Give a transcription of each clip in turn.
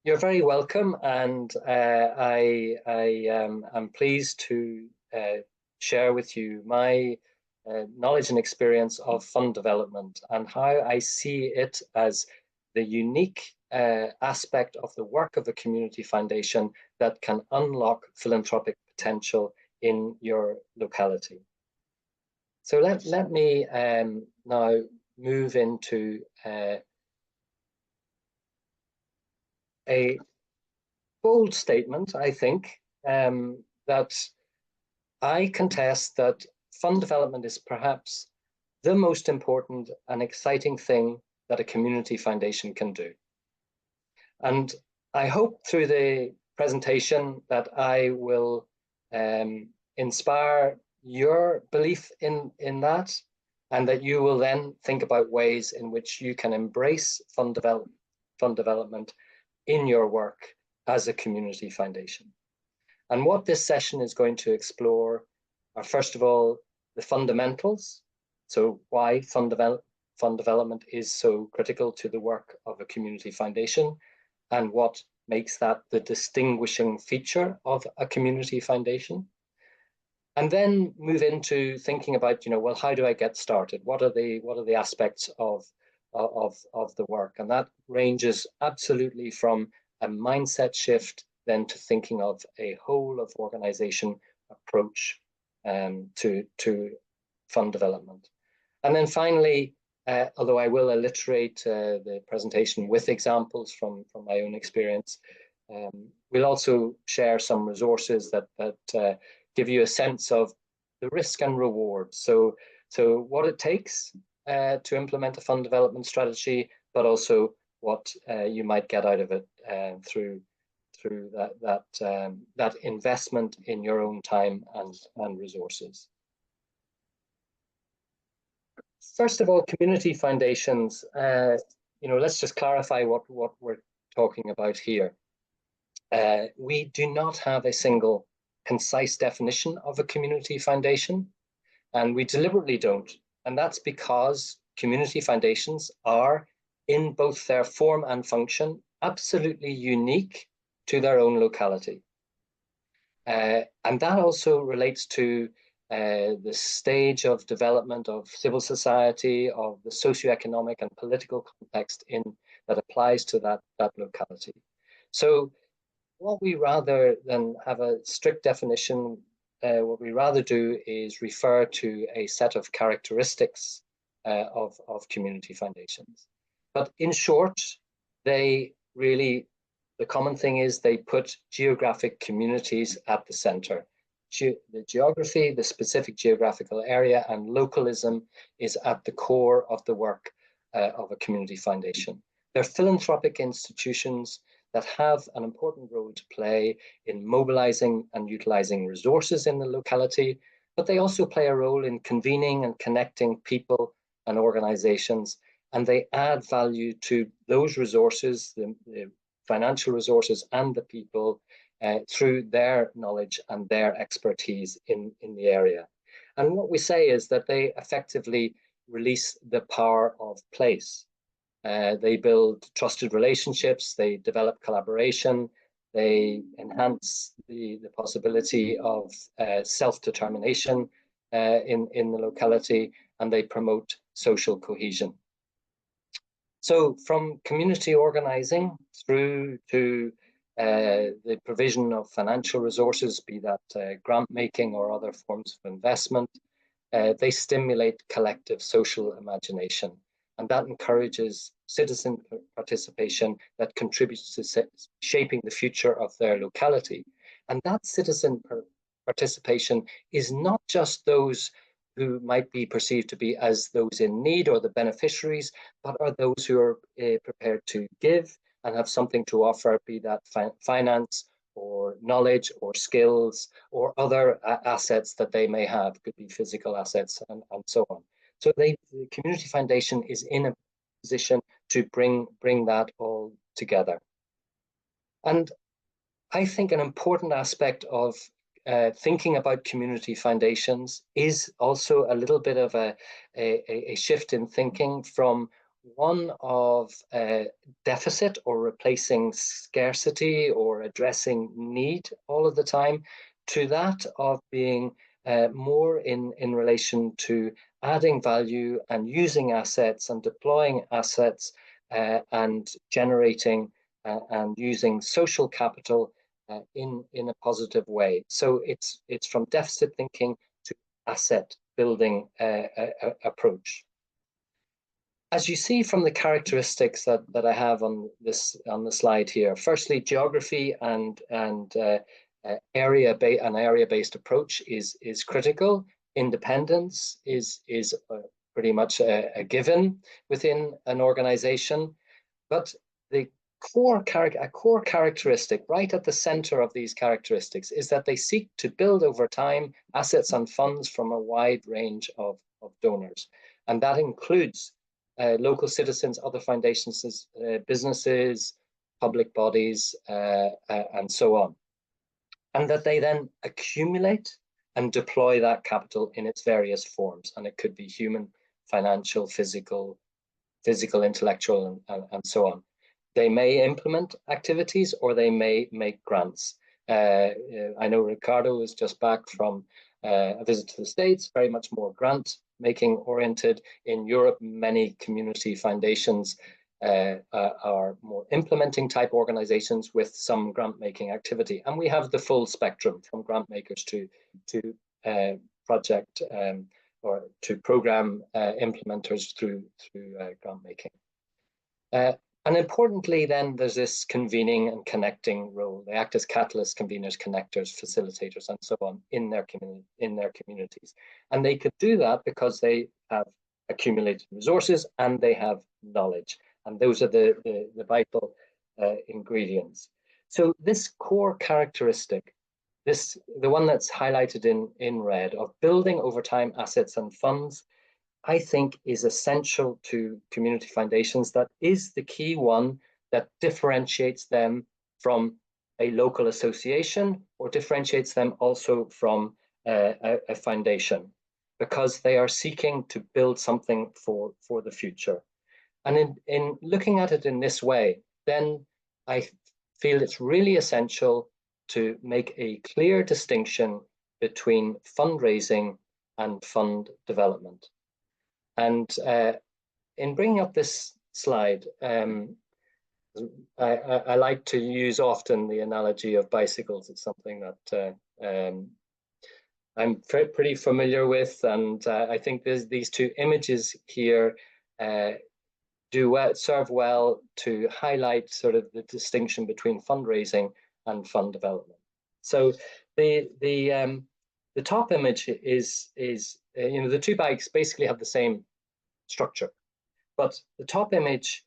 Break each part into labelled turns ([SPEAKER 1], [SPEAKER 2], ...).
[SPEAKER 1] You're very welcome, and I am pleased to share with you my knowledge and experience of fund development and how I see it as the unique aspect of the work of a community foundation that can unlock philanthropic potential in your locality. So let me now move into a bold statement, I think, that I contest that fund development is perhaps the most important and exciting thing that a community foundation can do. And I hope through the presentation that I will inspire your belief in that, and that you will then think about ways in which you can embrace fund development in your work as a community foundation. And what this session is going to explore are, first of all, the fundamentals. So why fund development is so critical to the work of a community foundation, and what makes that the distinguishing feature of a community foundation. And then move into thinking about, well, how do I get started? What are the aspects of the work? And that ranges absolutely from a mindset shift then to thinking of a whole of organization approach to fund development. And then finally, although I will alliterate the presentation with examples from my own experience, we'll also share some resources that give you a sense of the risk and reward. So what it takes to implement a fund development strategy, but also what you might get out of it through that investment in your own time and resources. First of all, community foundations, let's just clarify what we're talking about here. We do not have a single concise definition of a community foundation, and we deliberately don't. And that's because community foundations are, in both their form and function, absolutely unique to their own locality. And that also relates to the stage of development of civil society, of the socioeconomic and political context that applies to that locality. So what we, rather than have a strict definition, what we rather do is refer to a set of characteristics of community foundations. But in short, the common thing is they put geographic communities at the center. The geography, the specific geographical area, and localism is at the core of the work of a community foundation. They're philanthropic institutions that have an important role to play in mobilizing and utilizing resources in the locality, but they also play a role in convening and connecting people and organizations, and they add value to those resources, the financial resources and the people, through their knowledge and their expertise in the area. And what we say is that they effectively release the power of place. They build trusted relationships, they develop collaboration, they enhance the possibility of self-determination in the locality, and they promote social cohesion. So from community organizing through to the provision of financial resources, be that grant making or other forms of investment, they stimulate collective social imagination. And that encourages citizen participation that contributes to shaping the future of their locality. And that citizen participation is not just those who might be perceived to be as those in need or the beneficiaries, but are those who are prepared to give and have something to offer, be that finance or knowledge or skills or other assets that they may have, could be physical assets and so on. So the community foundation is in a position to bring that all together. And I think an important aspect of thinking about community foundations is also a little bit of a shift in thinking from one of deficit or replacing scarcity or addressing need all of the time, to that of being more in relation to adding value and using assets and deploying assets and generating and using social capital in a positive way. So it's from deficit thinking to asset building approach. As you see from the characteristics that I have on the slide here, firstly, geography and area-based approach is critical. Independence is pretty much a given within an organization, but the core characteristic right at the center of these characteristics is that they seek to build over time assets and funds from a wide range of donors, and that includes local citizens, other foundations, businesses, public bodies, and so on. And that they then accumulate and deploy that capital in its various forms. And it could be human, financial, physical, intellectual, and so on. They may implement activities or they may make grants. I know Ricardo was just back from a visit to the States, very much more grant making oriented. In Europe, many community foundations are more implementing type organizations with some grant making activity. And we have the full spectrum from grant makers to project or to program implementers through grant making. And importantly, then there's this convening and connecting role. They act as catalysts, conveners, connectors, facilitators, and so on in their communities. And they could do that because they have accumulated resources and they have knowledge. And those are the vital ingredients. So this core characteristic, the one that's highlighted in red, of building over time assets and funds, I think is essential to community foundations. That is the key one that differentiates them from a local association or differentiates them also from a foundation, because they are seeking to build something for the future. And in looking at it in this way, then I feel it's really essential to make a clear distinction between fundraising and fund development. And in bringing up this slide, I like to use often the analogy of bicycles. It's something that I'm pretty familiar with, and I think these two images here serve well to highlight sort of the distinction between fundraising and fund development. So the top image is the two bikes basically have the same structure, but the top image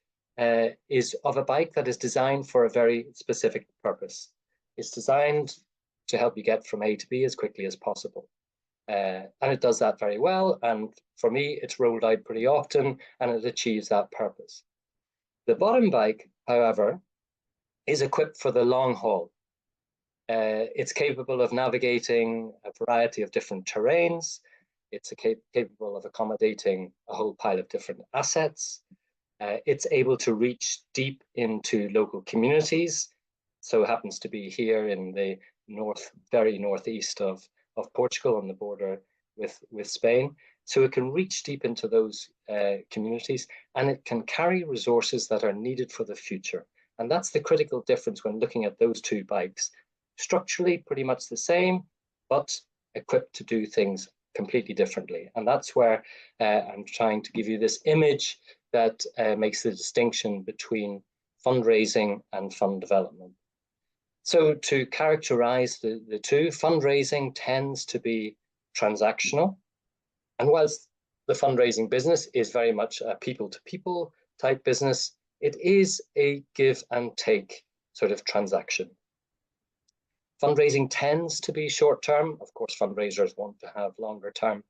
[SPEAKER 1] is of a bike that is designed for a very specific purpose. It's designed to help you get from A to B as quickly as possible. And it does that very well. And for me, it's rolled out pretty often and it achieves that purpose. The bottom bike, however, is equipped for the long haul. It's capable of navigating a variety of different terrains. It's capable of accommodating a whole pile of different assets. It's able to reach deep into local communities. So it happens to be here in the very northeast of Portugal on the border with Spain. So it can reach deep into those communities, and it can carry resources that are needed for the future. And that's the critical difference when looking at those two bikes. Structurally, pretty much the same, but equipped to do things completely differently. And that's where I'm trying to give you this image that makes the distinction between fundraising and fund development. So to characterize the two, fundraising tends to be transactional. And whilst the fundraising business is very much a people-to-people type business, it is a give and take sort of transaction. Fundraising tends to be short-term. Of course, fundraisers want to have longer-term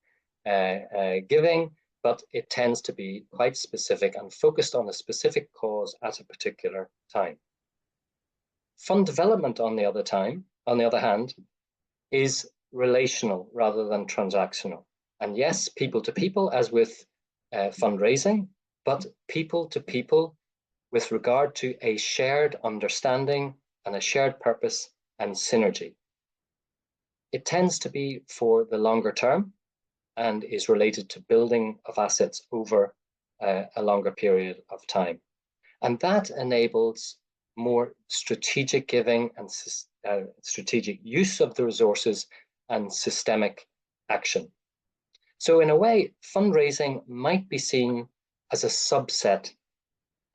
[SPEAKER 1] giving, but it tends to be quite specific and focused on a specific cause at a particular time. Fund development, on the other hand, is relational rather than transactional. And yes, people to people, as with fundraising, but people to people with regard to a shared understanding and a shared purpose and synergy. It tends to be for the longer term and is related to building of assets over a longer period of time. And that enables more strategic giving and strategic use of the resources and systemic action. So in a way, fundraising might be seen as a subset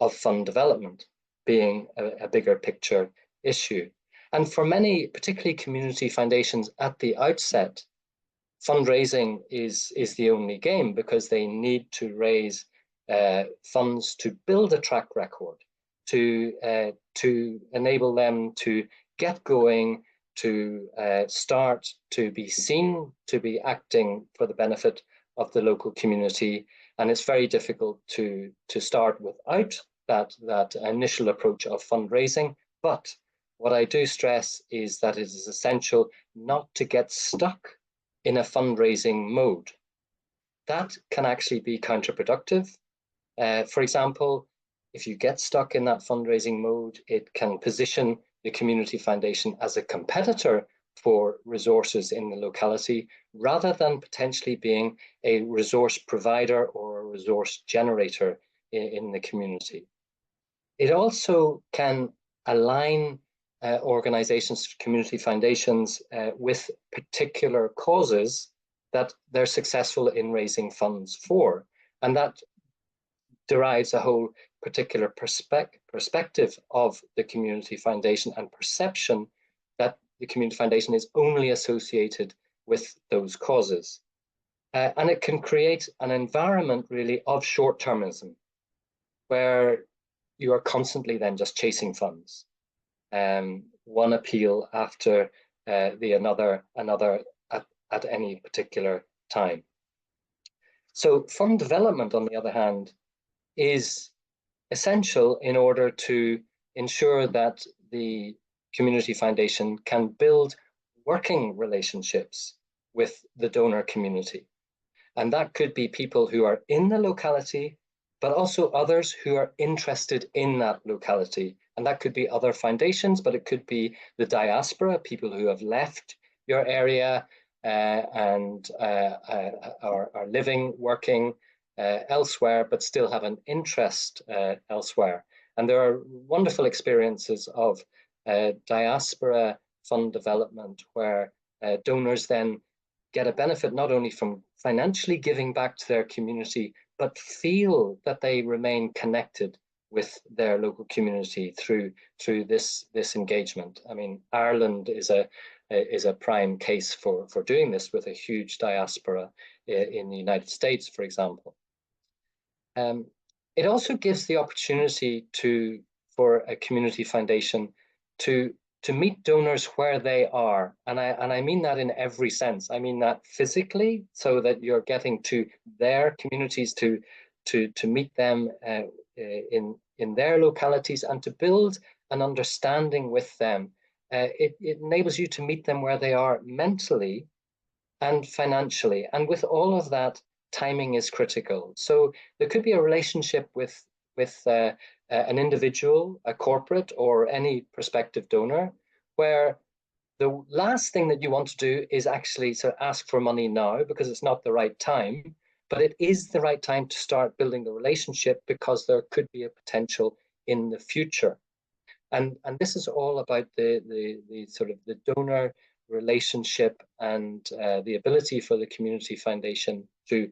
[SPEAKER 1] of fund development, being a bigger picture issue. And for many, particularly community foundations at the outset, fundraising is the only game, because they need to raise funds to build a track record, to enable them to get going, to start to be seen, to be acting for the benefit of the local community. And it's very difficult to start without that initial approach of fundraising. But what I do stress is that it is essential not to get stuck in a fundraising mode. That can actually be counterproductive. For example, if you get stuck in that fundraising mode, it can position the community foundation as a competitor for resources in the locality, rather than potentially being a resource provider or a resource generator in the community. It also can align organizations, community foundations, with particular causes that they're successful in raising funds for. And that derives a whole particular perspective of the community foundation and perception that the community foundation is only associated with those causes. And it can create an environment really of short-termism, where you are constantly then just chasing funds. One appeal after another at any particular time. So fund development, on the other hand, is essential in order to ensure that the community foundation can build working relationships with the donor community. And that could be people who are in the locality, but also others who are interested in that locality. And that could be other foundations, but it could be the diaspora, people who have left your area and are living, working elsewhere, but still have an interest elsewhere. And there are wonderful experiences of diaspora fund development, where donors then get a benefit not only from financially giving back to their community, but feel that they remain connected with their local community through this engagement. I mean, Ireland is a prime case for doing this, with a huge diaspora in the United States, for example. It also gives the opportunity for a community foundation to meet donors where they are, and I mean that in every sense. I mean that physically, so that you're getting to their communities to meet them in their localities, and to build an understanding with them. It enables you to meet them where they are mentally and financially, and with all of that, timing is critical. So there could be a relationship with an individual, a corporate, or any prospective donor, where the last thing that you want to do is actually to ask for money now, because it's not the right time, but it is the right time to start building the relationship, because there could be a potential in the future. And this is all about the sort of the donor relationship, and the ability for the community foundation to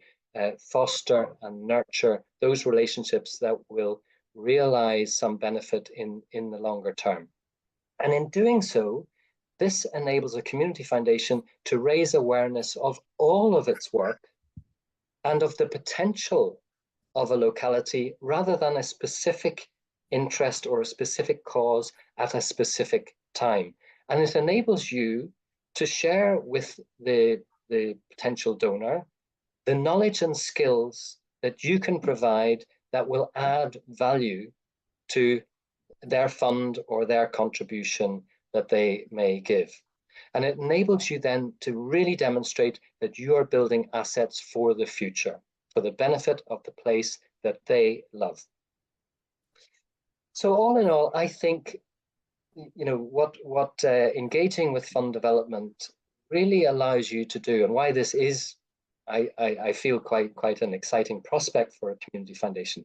[SPEAKER 1] foster and nurture those relationships that will realize some benefit in the longer term. And in doing so, this enables a community foundation to raise awareness of all of its work and of the potential of a locality, rather than a specific interest or a specific cause at a specific time. And it enables you to share with the potential donor the knowledge and skills that you can provide that will add value to their fund or their contribution that they may give. And it enables you then to really demonstrate that you are building assets for the future, for the benefit of the place that they love. So all in all, I think, what engaging with fund development really allows you to do, and why this is, I feel quite an exciting prospect for a community foundation,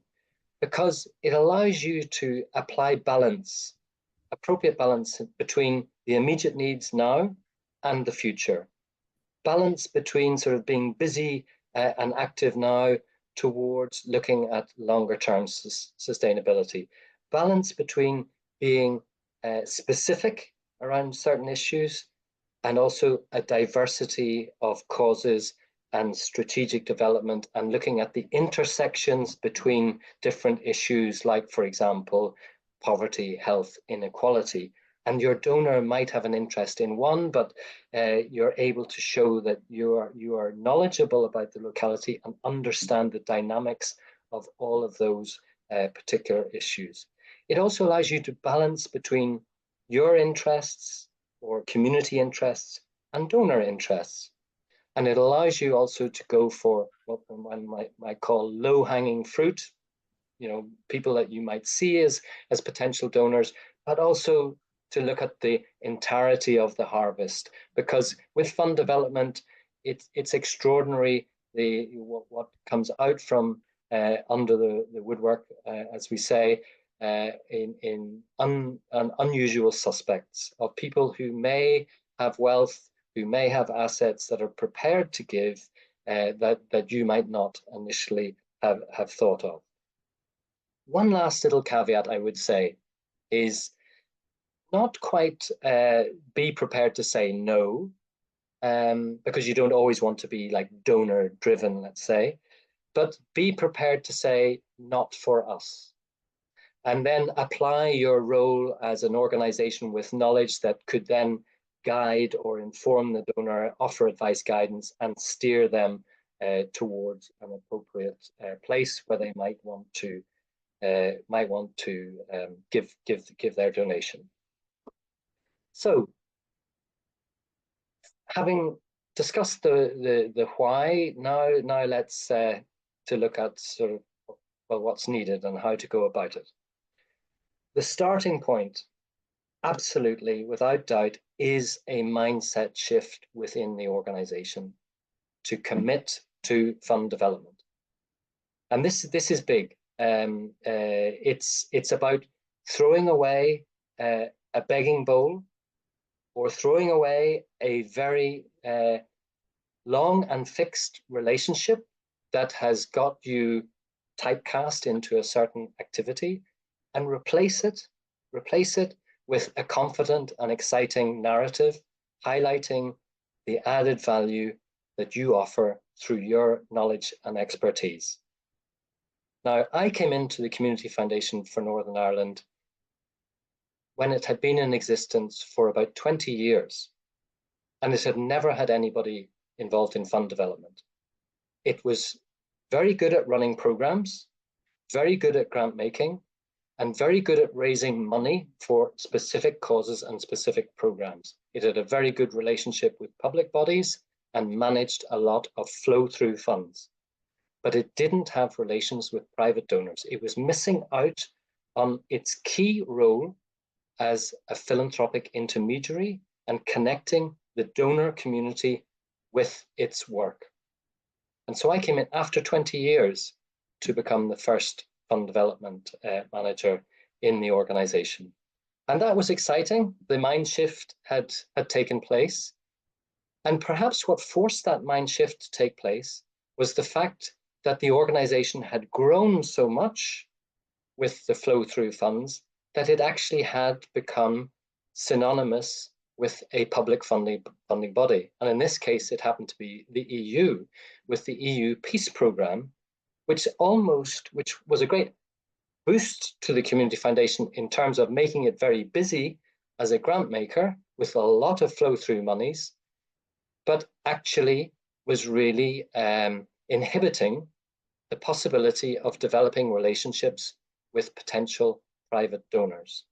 [SPEAKER 1] because it allows you to apply balance, appropriate balance between the immediate needs now and the future. Balance between sort of being busy and active now towards looking at longer term sustainability. Balance between being specific around certain issues and also a diversity of causes and strategic development, and looking at the intersections between different issues like, for example, poverty, health, inequality. And your donor might have an interest in one, but you're able to show that you are knowledgeable about the locality and understand the dynamics of all of those particular issues. It also allows you to balance between your interests or community interests and donor interests. And it allows you also to go for what one might call low-hanging fruit, people that you might see as potential donors, but also to look at the entirety of the harvest. Because with fund development, it's extraordinary what comes out from under the woodwork, as we say, in unusual suspects of people who may have wealth, who may have assets that are prepared to give that you might not initially have thought of. One last little caveat I would say is not quite be prepared to say no, because you don't always want to be like donor driven, let's say, but be prepared to say not for us. And then apply your role as an organization with knowledge that could then guide or inform the donor, offer advice, guidance, and steer them towards an appropriate place where they might want to give their donation. So, having discussed the why, now let's to look at sort of what's needed and how to go about it. The starting point, absolutely, without doubt, is a mindset shift within the organization to commit to fund development. And this is big. It's about throwing away a begging bowl, or throwing away a very long and fixed relationship that has got you typecast into a certain activity, and replace it with a confident and exciting narrative, highlighting the added value that you offer through your knowledge and expertise. Now, I came into the Community Foundation for Northern Ireland when it had been in existence for about 20 years, and it had never had anybody involved in fund development. It was very good at running programs, very good at grant making, and very good at raising money for specific causes and specific programs. It had a very good relationship with public bodies and managed a lot of flow-through funds. But it didn't have relations with private donors. It was missing out on its key role as a philanthropic intermediary and connecting the donor community with its work. And so I came in after 20 years to become the first fund development manager in the organization. And that was exciting. The mind shift had taken place. And perhaps what forced that mind shift to take place was the fact that the organization had grown so much with the flow through funds that it actually had become synonymous with a public funding body. And in this case, it happened to be the EU, with the EU Peace Programme, which was a great boost to the Community Foundation in terms of making it very busy as a grant maker with a lot of flow through monies, but actually was really inhibiting the possibility of developing relationships with potential private donors.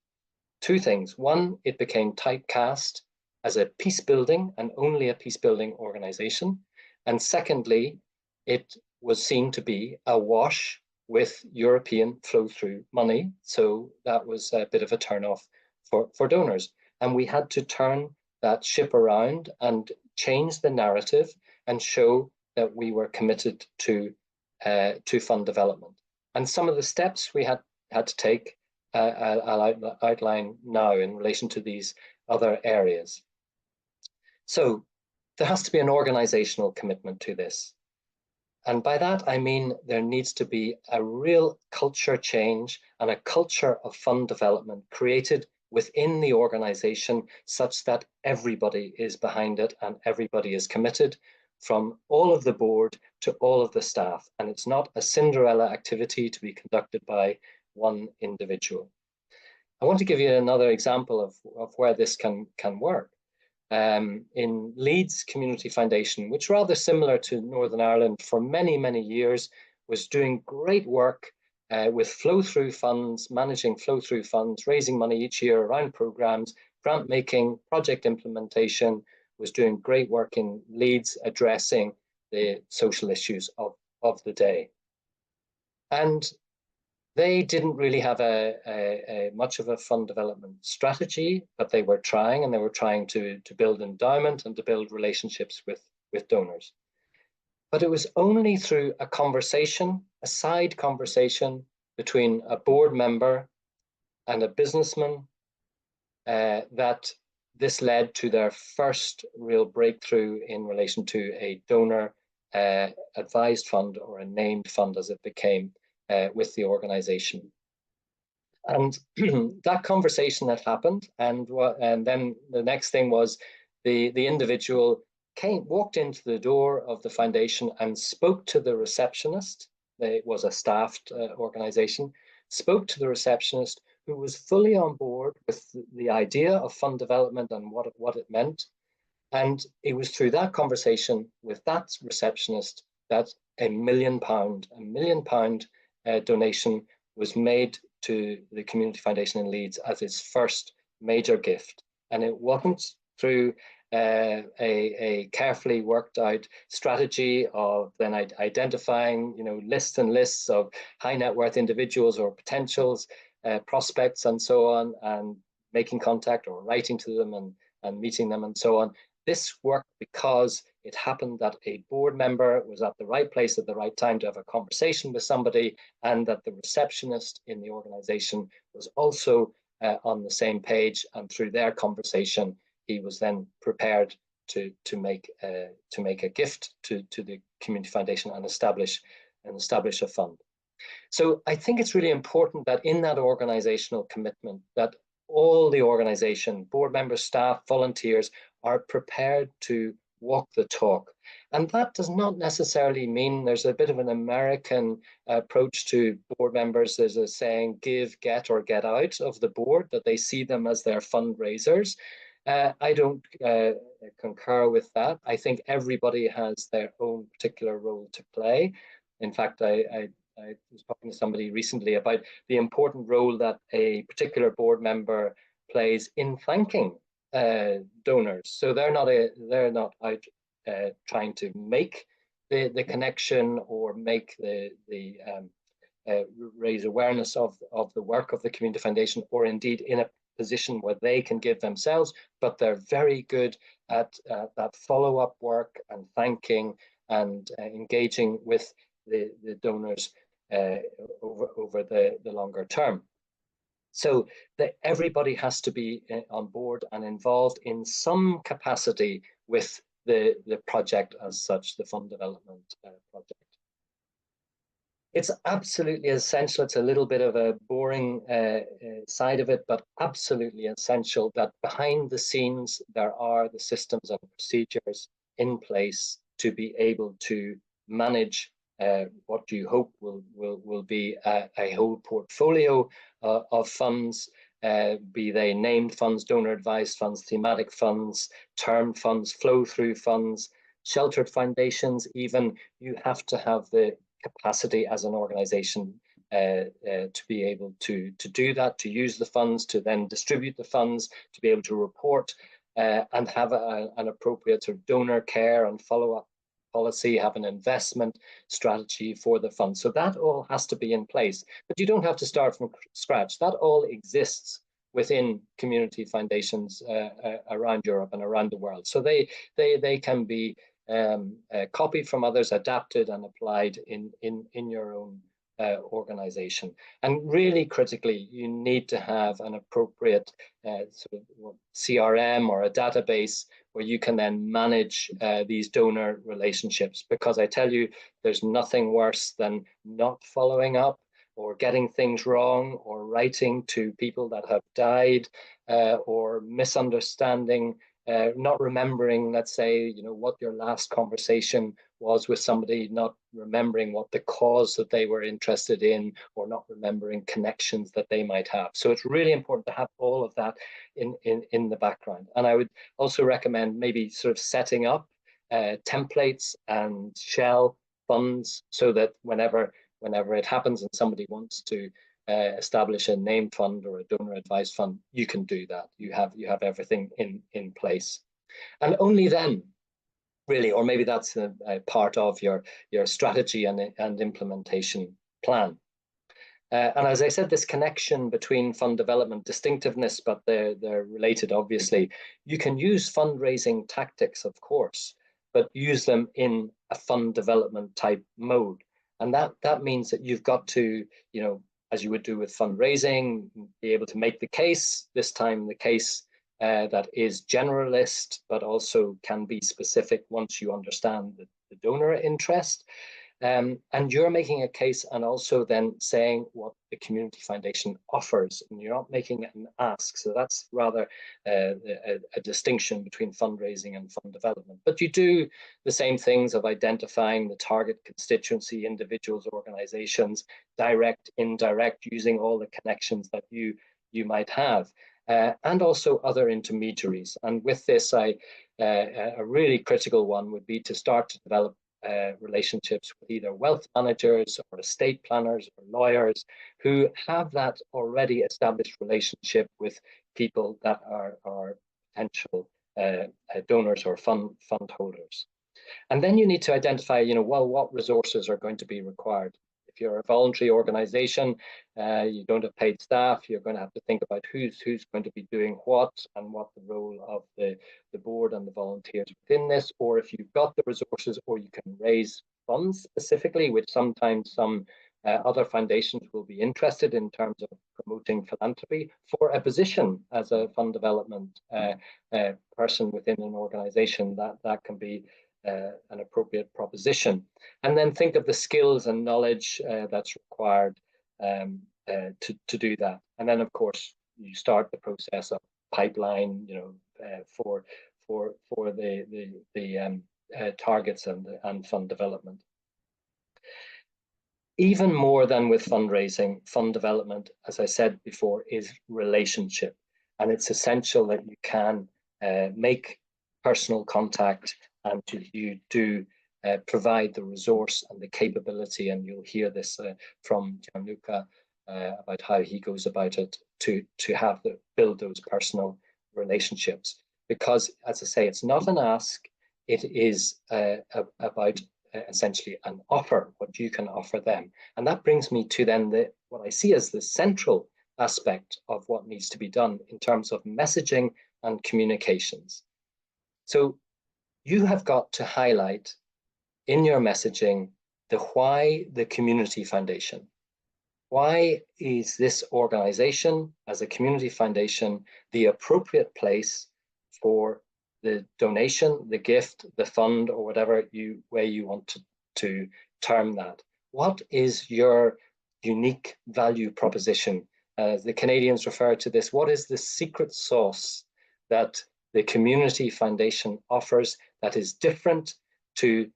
[SPEAKER 1] Two things. One, it became typecast as a peace building and only a peace building organization. And secondly, it was seen to be awash with European flow-through money. So that was a bit of a turn-off for donors. And we had to turn that ship around and change the narrative and show that we were committed to fund development. And some of the steps we had to take, I'll outline now in relation to these other areas. So there has to be an organizational commitment to this. And by that, I mean there needs to be a real culture change and a culture of fund development created within the organization such that everybody is behind it and everybody is committed, from all of the board to all of the staff. And it's not a Cinderella activity to be conducted by one individual. I want to give you another example of where this can work. In Leeds Community Foundation, which rather similar to Northern Ireland for many, many years, was doing great work with flow-through funds, managing flow-through funds, raising money each year around programs, grant making, project implementation, was doing great work in Leeds addressing the social issues of the day. And they didn't really have a much of a fund development strategy, but they were trying, and they were trying to build endowment and to build relationships with donors. But it was only through a conversation, a side conversation between a board member and a businessman that this led to their first real breakthrough in relation to a donor advised fund, or a named fund as it became, with the organization. And that conversation that happened, and then the next thing was the individual walked into the door of the foundation and spoke to the receptionist. It was a staffed organization, spoke to the receptionist, who was fully on board with the idea of fund development and what it meant. And it was through that conversation with that receptionist that £1 million donation was made to the Community Foundation in Leeds as its first major gift. And it wasn't through a carefully worked out strategy of then identifying, lists and lists of high net worth individuals or potentials, prospects and so on, and making contact or writing to them and meeting them and so on. This worked because it happened that a board member was at the right place at the right time to have a conversation with somebody, and that the receptionist in the organization was also on the same page, and through their conversation he was then prepared to make a gift to the Community Foundation and establish a fund. So I think it's really important that in that organizational commitment, that all the organization, board members, staff, volunteers, are prepared to walk the talk. And that does not necessarily mean, there's a bit of an American approach to board members. There's a saying, give, get, or get out of the board, that they see them as their fundraisers. I don't concur with that. I think everybody has their own particular role to play. In fact, I was talking to somebody recently about the important role that a particular board member plays in thanking donors. So they're not out trying to make the connection or make raise awareness of the work of the Community Foundation, or indeed in a position where they can give themselves, but they're very good at that follow-up work and thanking and engaging with the donors over the longer term. So that everybody has to be on board and involved in some capacity with the project as such, the fund development project. It's absolutely essential. It's a little bit of a boring side of it, but absolutely essential that behind the scenes there are the systems and procedures in place to be able to manage what you hope will be a whole portfolio of funds, be they named funds, donor advised funds, thematic funds, term funds, flow through funds, sheltered foundations. Even you have to have the capacity as an organization to be able to do that, to use the funds, to then distribute the funds, to be able to report and have an appropriate sort of donor care and follow-up policy, have an investment strategy for the fund. So that all has to be in place, but you don't have to start from scratch. That all exists within community foundations around Europe and around the world. So they can be copied from others, adapted and applied in your own organization. And really critically, you need to have an appropriate sort of CRM or a database where you can then manage these donor relationships, because I tell you, there's nothing worse than not following up or getting things wrong or writing to people that have died or misunderstanding, not remembering, let's say, what your last conversation was with somebody, not remembering what the cause that they were interested in, or not remembering connections that they might have. So it's really important to have all of that in the background. And I would also recommend maybe sort of setting up templates and shell funds, so that whenever it happens and somebody wants to establish a named fund or a donor advised fund, you can do that. You have everything in place. And only then, really, or maybe that's a part of your strategy and implementation plan. And as I said, this connection between fund development, distinctiveness, but they're related, obviously. You can use fundraising tactics, of course, but use them in a fund development type mode. And that means that you've got to, as you would do with fundraising, be able to make the case, this time the case that is generalist, but also can be specific once you understand the donor interest. And you're making a case and also then saying what the community foundation offers, and you're not making an ask. So that's rather a distinction between fundraising and fund development. But you do the same things of identifying the target constituency, individuals, organizations, direct, indirect, using all the connections that you might have, and also other intermediaries. And with this, a really critical one would be to start to develop relationships with either wealth managers or estate planners or lawyers who have that already established relationship with people that are potential donors or fund holders. And then you need to identify, well, what resources are going to be required. If you're a voluntary organization, you don't have paid staff, you're going to have to think about who's going to be doing what and what the role of the board and the volunteers within this, or if you've got the resources, or you can raise funds specifically, which sometimes some other foundations will be interested in terms of promoting philanthropy for a position as a fund development person within an organization. That can be an appropriate proposition. And then think of the skills and knowledge that's required to do that. And then, of course, you start the process of pipeline, for the targets and fund development. Even more than with fundraising, fund development, as I said before, is relationship. And it's essential that you can make personal contact, and you do provide the resource and the capability, and you'll hear this from Gianluca about how he goes about it, to build those personal relationships. Because, as I say, it's not an ask, it is about essentially an offer, what you can offer them. And that brings me to then what I see as the central aspect of what needs to be done in terms of messaging and communications. So you have got to highlight in your messaging the why the community foundation. Why is this organization as a community foundation the appropriate place for the donation, the gift, the fund, or whatever way you want to term that? What is your unique value proposition? The Canadians refer to this. What is the secret sauce that the community foundation offers that is different to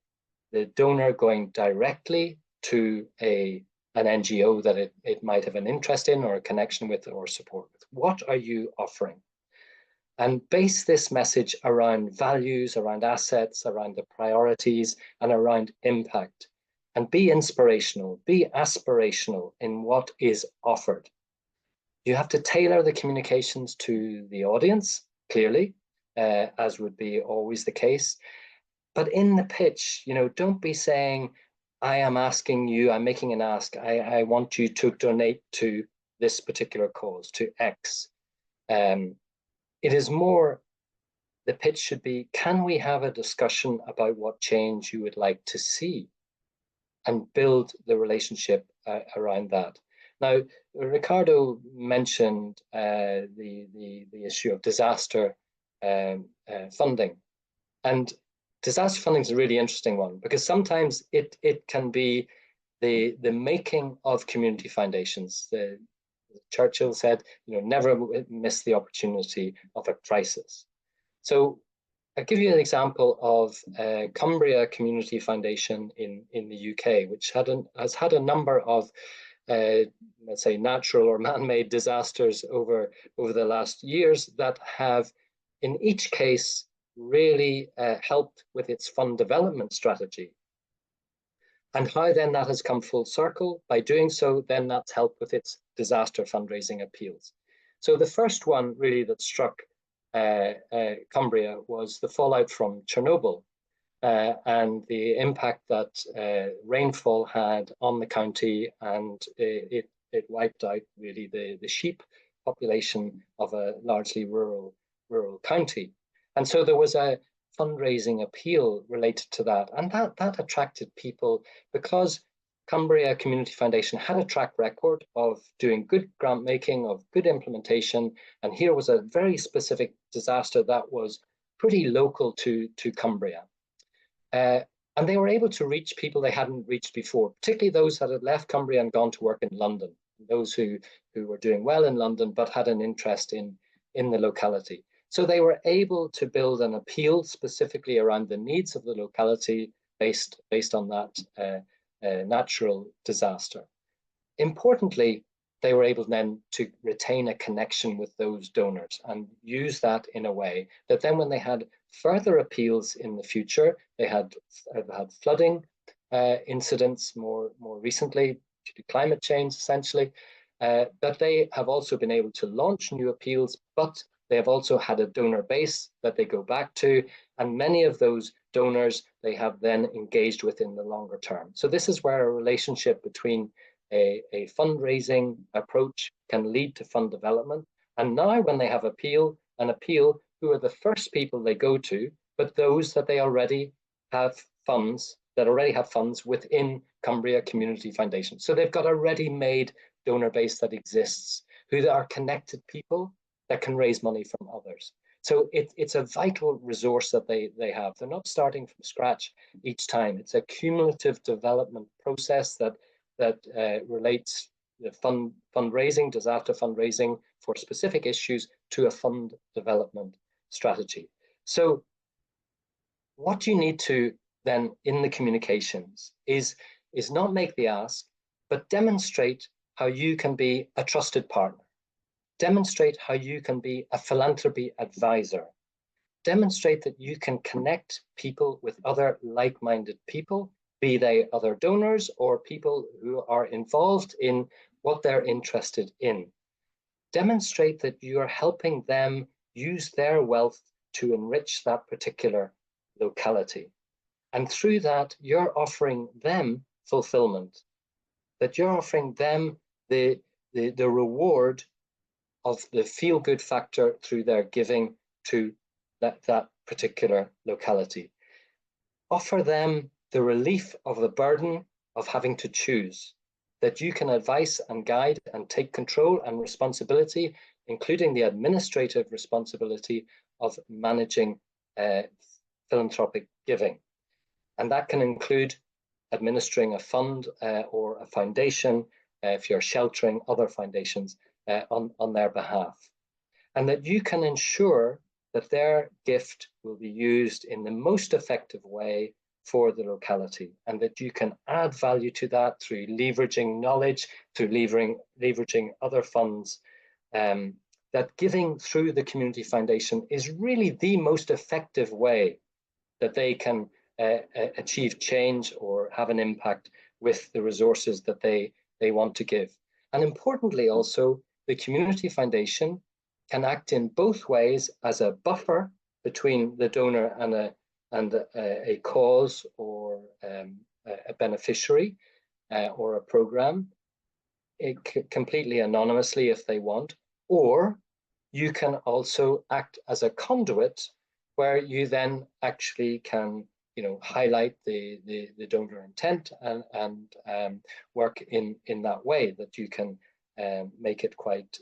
[SPEAKER 1] the donor going directly to an NGO that it might have an interest in or a connection with or support with? What are you offering? And base this message around values, around assets, around the priorities, and around impact. And be inspirational, be aspirational in what is offered. You have to tailor the communications to the audience, clearly, as would be always the case. But in the pitch, don't be saying, I am asking you, I'm making an ask, I want you to donate to this particular cause, to X. It is more, the pitch should be, can we have a discussion about what change you would like to see? And build the relationship around that. Now, Ricardo mentioned the issue of disaster funding. And disaster funding is a really interesting one, because sometimes it can be the making of community foundations. Churchill said, never miss the opportunity of a crisis. So I'll give you an example of Cumbria Community Foundation in the UK, which has had a number of, let's say, natural or man-made disasters over the last years that have, in each case, really helped with its fund development strategy. And how then that has come full circle. By doing so, then that's helped with its disaster fundraising appeals. So the first one really that struck Cumbria was the fallout from Chernobyl and the impact that rainfall had on the county, and it wiped out really the sheep population of a largely rural county. And so there was a fundraising appeal related to that, and that attracted people because Cumbria Community Foundation had a track record of doing good grant making, of good implementation, and here was a very specific disaster that was pretty local to Cumbria. And they were able to reach people they hadn't reached before, particularly those that had left Cumbria and gone to work in London, those who were doing well in London but had an interest in the locality. So they were able to build an appeal specifically around the needs of the locality based on that natural disaster. Importantly, they were able then to retain a connection with those donors and use that in a way that then when they had further appeals in the future, they had flooding incidents more recently due to climate change, essentially, but they have also been able to launch new appeals, but they have also had a donor base that they go back to, and many of those donors they have then engaged with in the longer term. So this is where a relationship between a fundraising approach can lead to fund development. And now when they have an appeal, who are the first people they go to, but those that they already have funds, within Cumbria Community Foundation. So they've got a ready-made donor base that exists, who are connected people that can raise money from others. So it's a vital resource that they have. They're not starting from scratch each time. It's a cumulative development process that relates the fundraising, disaster fundraising for specific issues to a fund development strategy. So what you need to then in the communications is not make the ask, but demonstrate how you can be a trusted partner. Demonstrate how you can be a philanthropy advisor. Demonstrate that you can connect people with other like-minded people, be they other donors or people who are involved in what they're interested in. Demonstrate that you are helping them use their wealth to enrich that particular locality. And through that, you're offering them fulfillment, that you're offering them the reward of the feel-good factor through their giving to that particular locality. Offer them the relief of the burden of having to choose, that you can advise and guide and take control and responsibility, including the administrative responsibility of managing philanthropic giving. And that can include administering a fund or a foundation if you're sheltering other foundations on their behalf. And that you can ensure that their gift will be used in the most effective way for the locality, and that you can add value to that through leveraging knowledge, through leveraging other funds. That giving through the community foundation is really the most effective way that they can achieve change or have an impact with the resources that they want to give. And importantly also, the community foundation can act in both ways as a buffer between the donor and and a cause or a beneficiary or a program, completely anonymously if they want, or you can also act as a conduit where you then actually can, highlight the donor intent and work in that way that you can make it quite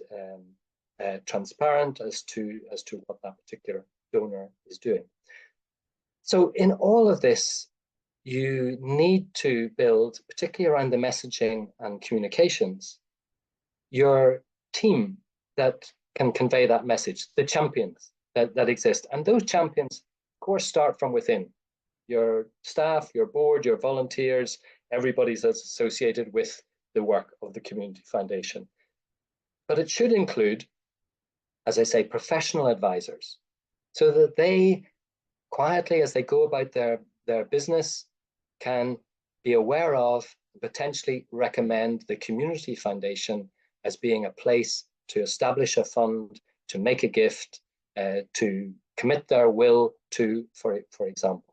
[SPEAKER 1] transparent as to what that particular donor is doing. So in all of this, you need to build, particularly around the messaging and communications, your team that can convey that message, the champions that exist. And those champions, of course, start from within. Your staff, your board, your volunteers, everybody's associated with the work of the Community Foundation. But it should include, as I say, professional advisors, so that they quietly, as they go about their business, can be aware of, potentially recommend the Community Foundation as being a place to establish a fund, to make a gift, to commit their will to, for example.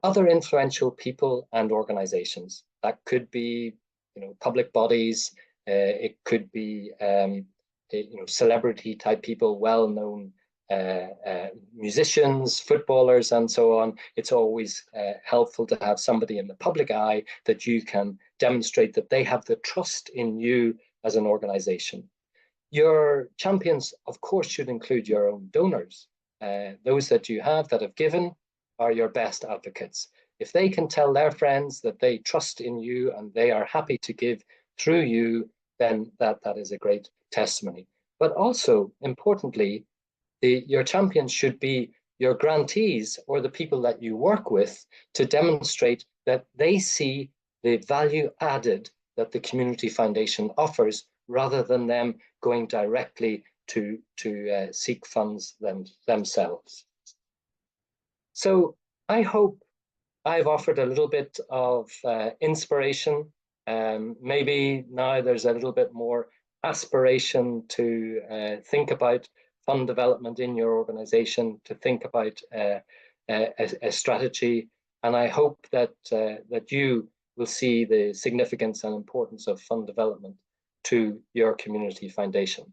[SPEAKER 1] Other influential people and organizations, that could be, public bodies, it could be, celebrity type people, well-known musicians, footballers, and so on. It's always helpful to have somebody in the public eye that you can demonstrate that they have the trust in you as an organization. Your champions, of course, should include your own donors. Those that you have that have given are your best advocates. If they can tell their friends that they trust in you and they are happy to give through you, then that is a great testimony. But also, importantly, your champions should be your grantees or the people that you work with to demonstrate that they see the value added that the Community Foundation offers, rather than them going directly to seek funds themselves. So I hope I've offered a little bit of inspiration. Maybe now there's a little bit more aspiration to think about fund development in your organization, to think about a strategy. And I hope that you will see the significance and importance of fund development to your Community Foundation.